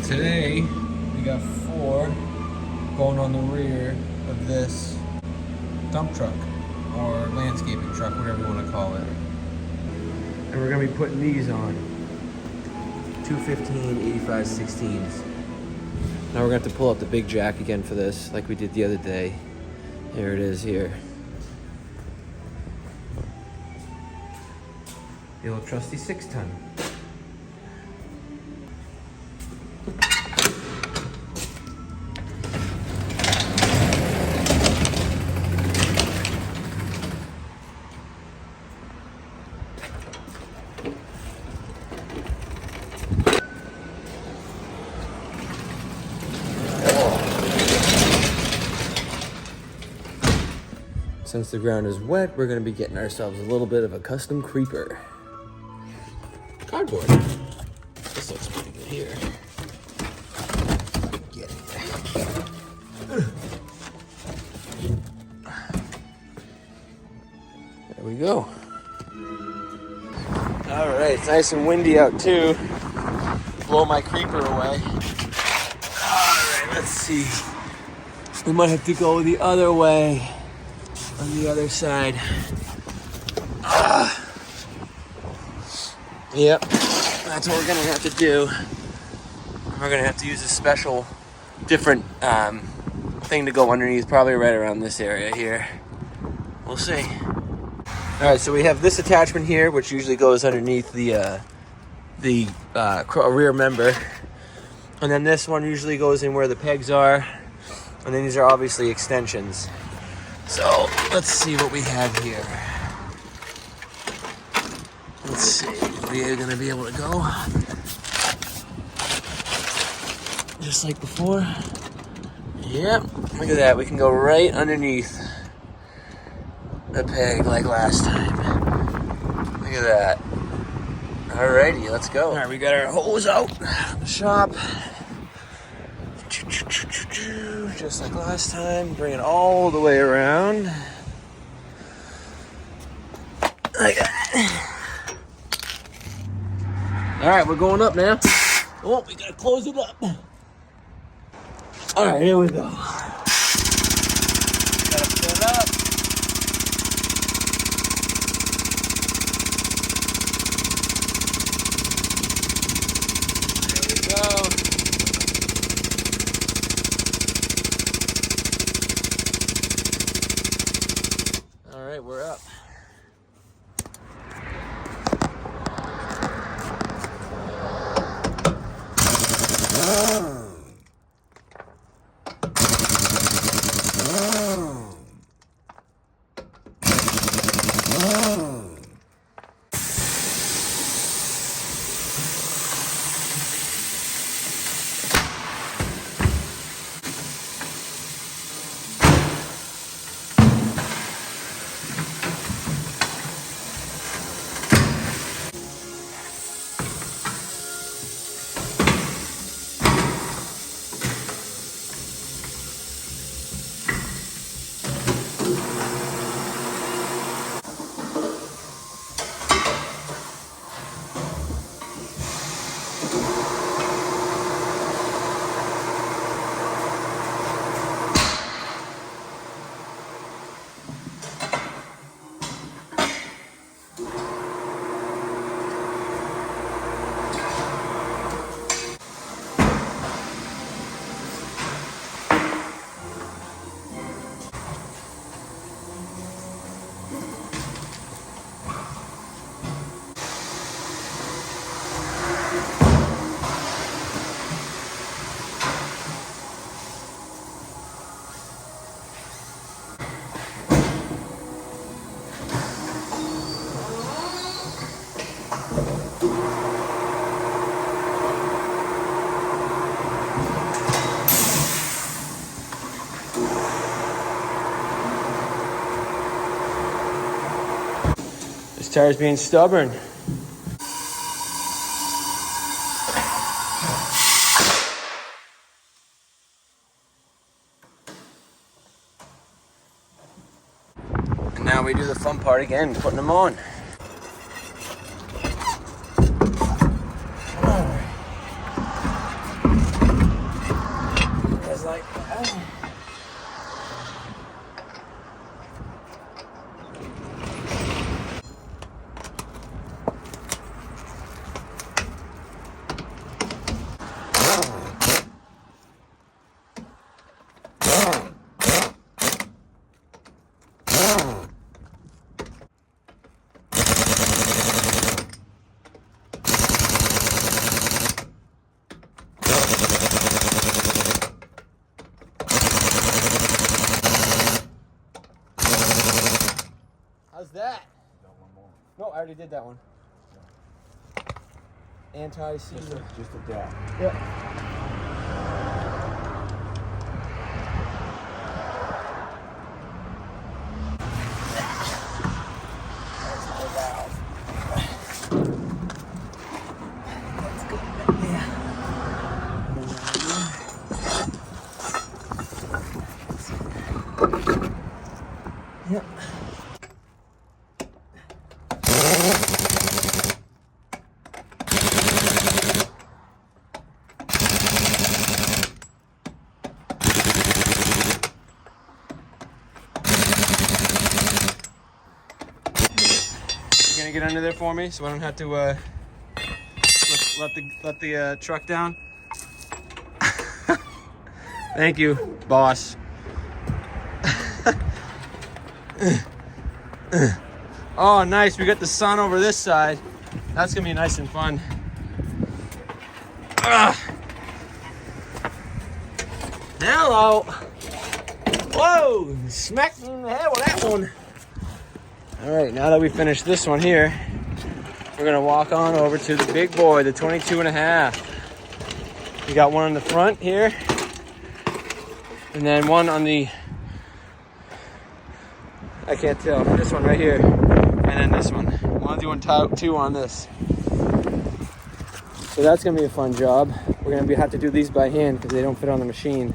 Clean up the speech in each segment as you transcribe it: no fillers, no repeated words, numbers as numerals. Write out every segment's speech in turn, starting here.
Today, we got 4 going on the rear of this dump truck or landscaping truck, whatever you want to call it. And we're going to be putting these on. 215 85 16s. Now we're going to have to pull out the big jack again for this, like we did the other day. Here it is here. The old trusty 6-ton. Since the ground is wet, we're going to be getting ourselves a little bit of a custom creeper. Cardboard. This looks pretty good here. Get it. There we go. All right, it's nice and windy out too. Blow my creeper away. All right, let's see. We might have to go the other way. On the other side. Yep, that's what we're gonna have to do. We're gonna have to use a special, different thing to go underneath, probably right around this area here. We'll see. All right, so we have this attachment here, which usually goes underneath the rear member, and then this one usually goes in where the pegs are, and then these are obviously extensions. So let's see what we have here. Let's see if we are going to be able to go just like before. Yep, look at that. We can go right underneath the peg like last time. Look at that. Alrighty, let's go. All right, we got our hose out of the shop. Just like last time, bring it all the way around. Like that. All right, we're going up now. Oh, we gotta close it up. All right, here we go. Gotta fill it up. There we go. We're up. This tire's being stubborn. And now we do the fun part again, putting them on. How's that? No, I already did that one. Anti-seizure. Just a dab. Yep. Yep. You gonna get under there for me so I don't have to let the truck down? Thank you, boss. Oh, nice. We got the sun over this side. That's gonna be nice and fun. Hello. Whoa, smacked in the head with that one. All right, now that we finished this one here, we're gonna walk on over to the big boy, the 22.5. We got one on the front here, and then one on the, I can't tell, this one right here, and then this one. I'm doing two on this. So that's gonna be a fun job. We're gonna have to do these by hand because they don't fit on the machine.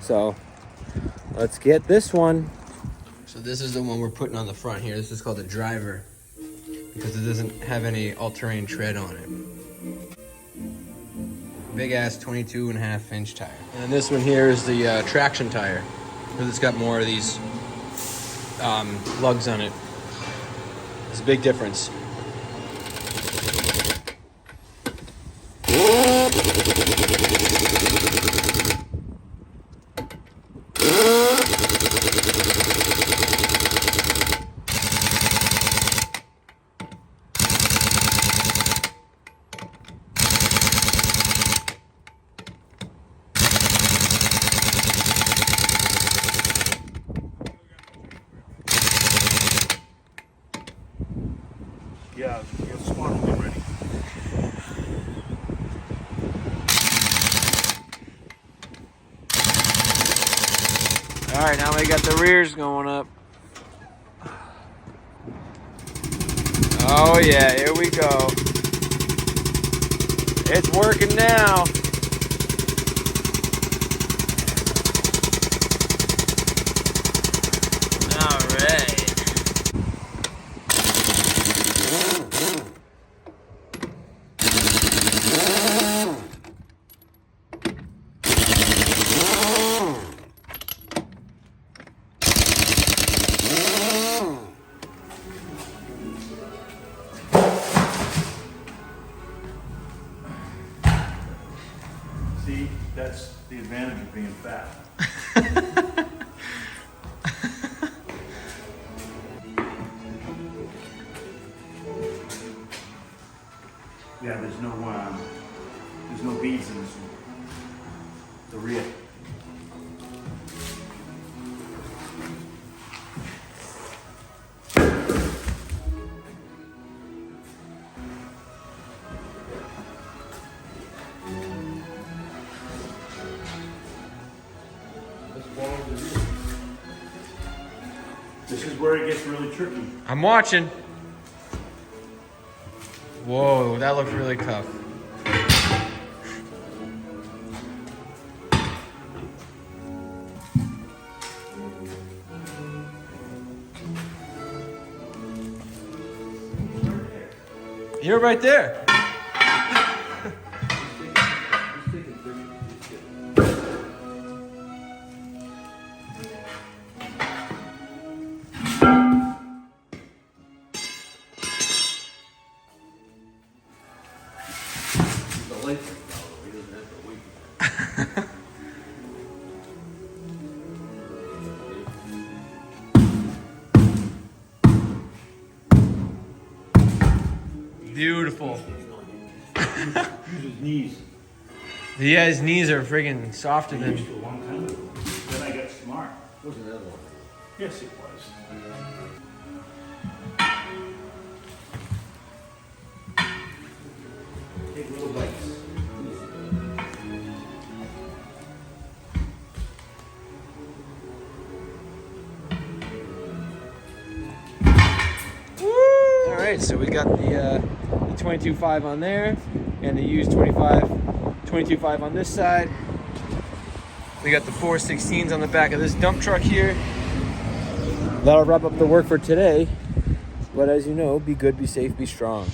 So let's get this one. So this is the one we're putting on the front here. This is called the driver because it doesn't have any all-terrain tread on it. Big ass 22.5-inch tire. And this one here is the traction tire because it's got more of these lugs on it. It's a big difference. Yeah, your spawn will be ready. All right, now we got the rears going up. Oh yeah, here we go. It's working now. All right. See, that's the advantage of being fat. Yeah, there's no beads in this one. The rear. This is where it gets really tricky. I'm watching. Whoa, that looks really tough. You're right there. Beautiful. Use his knees. Yeah, his knees are friggin' softer I than. used to a long time ago. Then I got smart. Was another one? Yes, it was. Take little bites. All right, so we got the 22.5 on there, and the used 22.5 on this side. We got the 416s on the back of this dump truck here. That'll wrap up the work for today. But as you know, be good, be safe, be strong.